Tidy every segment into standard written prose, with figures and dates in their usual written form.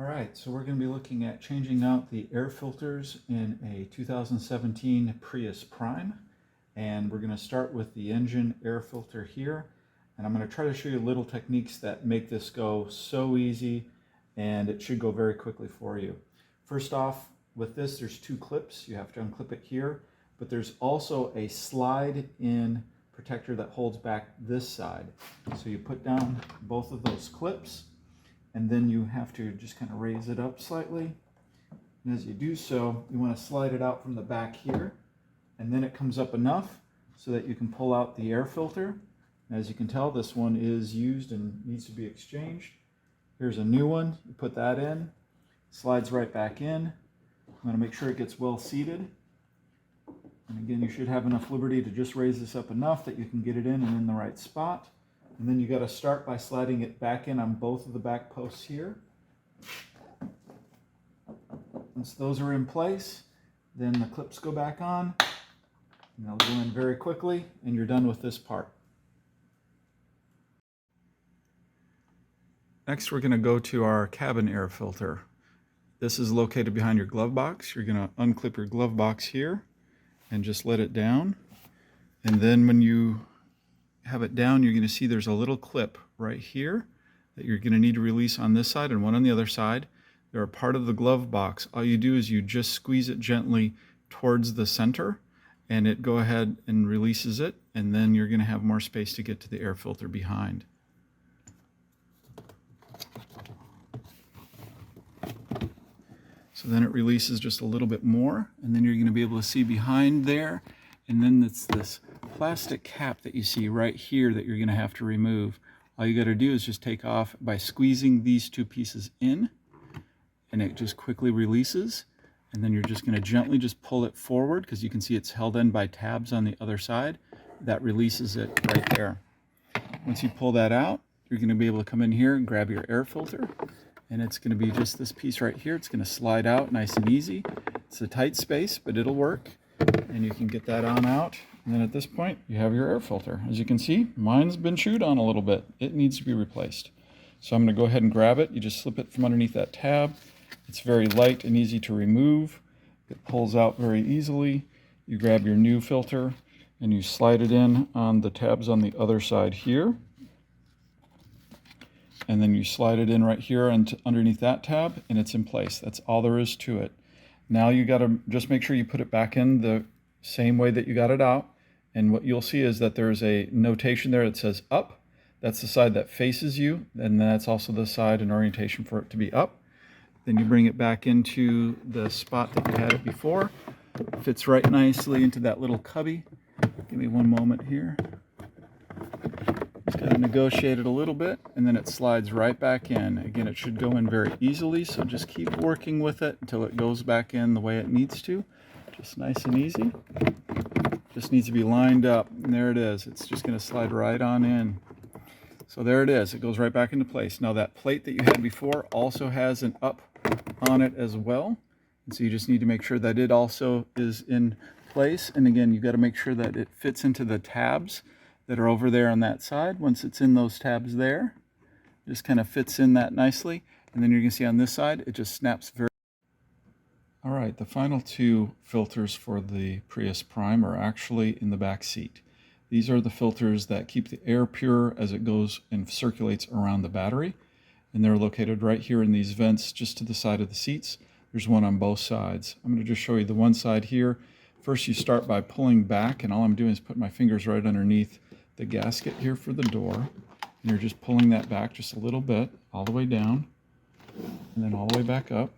All right, so we're going to be looking at changing out the air filters in a 2017 Prius Prime. And we're going to start with the engine air filter here. And I'm going to try to show you little techniques that make this go so easy, and it should go very quickly for you. First off, with this, there's two clips. You have to unclip it here, but there's also a slide-in protector that holds back this side. So you put down both of those clips, and then you have to just kind of raise it up slightly. And as you do so, you want to slide it out from the back here, and then it comes up enough so that you can pull out the air filter. And as you can tell, this one is used and needs to be exchanged. Here's a new one. You put that in, slides right back in. You want to make sure it gets well seated. And again, you should have enough liberty to just raise this up enough that you can get it in and in the right spot. And then you got to start by sliding it back in on both of the back posts here. Once those are in place, then the clips go back on, and they'll go in very quickly, and you're done with this part. Next, we're going to go to our cabin air filter. This is located behind your glove box. You're going to unclip your glove box here and just let it down. And then when you have it down, you're going to see there's a little clip right here that you're going to need to release on this side and one on the other side. They're a part of the glove box. All you do is you just squeeze it gently towards the center, and it go ahead and releases it, and then you're going to have more space to get to the air filter behind. So then it releases just a little bit more, and then you're going to be able to see behind there, and then it's this plastic cap that you see right here that you're going to have to remove. All you got to do is just take off by squeezing these two pieces in, and it just quickly releases. And then you're just going to gently just pull it forward, because you can see it's held in by tabs on the other side. That releases it right there. Once you pull that out, you're going to be able to come in here and grab your air filter, and it's going to be just this piece right here. It's going to slide out nice and easy. It's a tight space, but it'll work, and you can get that on out. And then at this point, you have your air filter. As you can see, mine's been chewed on a little bit. It needs to be replaced. So I'm going to go ahead and grab it. You just slip it from underneath that tab. It's very light and easy to remove. It pulls out very easily. You grab your new filter and you slide it in on the tabs on the other side here. And then you slide it in right here and underneath that tab, and it's in place. That's all there is to it. Now you got to just make sure you put it back in the same way that you got it out. And what you'll see is that there's a notation there that says up. That's the side that faces you, and that's also the side and orientation for it to be up. Then you bring it back into the spot that you had it before. It fits right nicely into that little cubby. Give me one moment here. Just got to negotiate it a little bit, and then it slides right back in. Again, it should go in very easily, so just keep working with it until it goes back in the way it needs to. Just nice and easy. Just needs to be lined up, and there it is. It's just going to slide right on in. So there it is. It goes right back into place. Now that plate that you had before also has an up on it as well. And so you just need to make sure that it also is in place. And again, you've got to make sure that it fits into the tabs that are over there on that side. Once it's in those tabs there, just kind of fits in that nicely. And then you're going to see on this side, it just snaps very. All right, the final two filters for the Prius Prime are actually in the back seat. These are the filters that keep the air pure as it goes and circulates around the battery. And they're located right here in these vents just to the side of the seats. There's one on both sides. I'm going to just show you the one side here. First, you start by pulling back, and all I'm doing is put my fingers right underneath the gasket here for the door. And you're just pulling that back just a little bit, all the way down, and then all the way back up.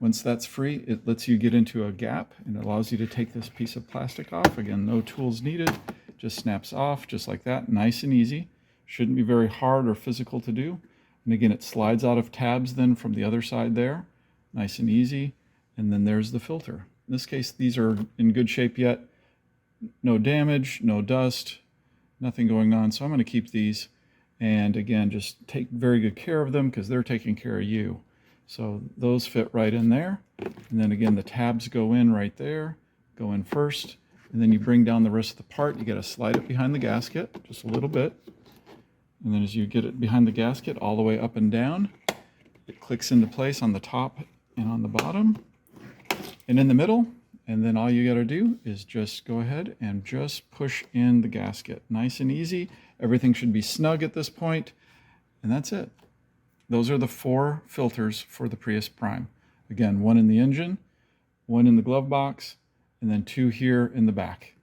Once that's free, it lets you get into a gap and it allows you to take this piece of plastic off. Again, no tools needed, just snaps off just like that, nice and easy. Shouldn't be very hard or physical to do. And again, it slides out of tabs then from the other side there, nice and easy. And then there's the filter. In this case, these are in good shape yet. No damage, no dust, nothing going on. So I'm going to keep these. And again, just take very good care of them because they're taking care of you. So those fit right in there. And then again, the tabs go in right there, go in first. And then you bring down the rest of the part. You got to slide it behind the gasket just a little bit. And then as you get it behind the gasket all the way up and down, it clicks into place on the top and on the bottom and in the middle. And then all you got to do is just go ahead and just push in the gasket. Nice and easy. Everything should be snug at this point, and that's it. Those are the 4 filters for the Prius Prime. Again, 1 in the engine, 1 in the glove box, and then 2 here in the back.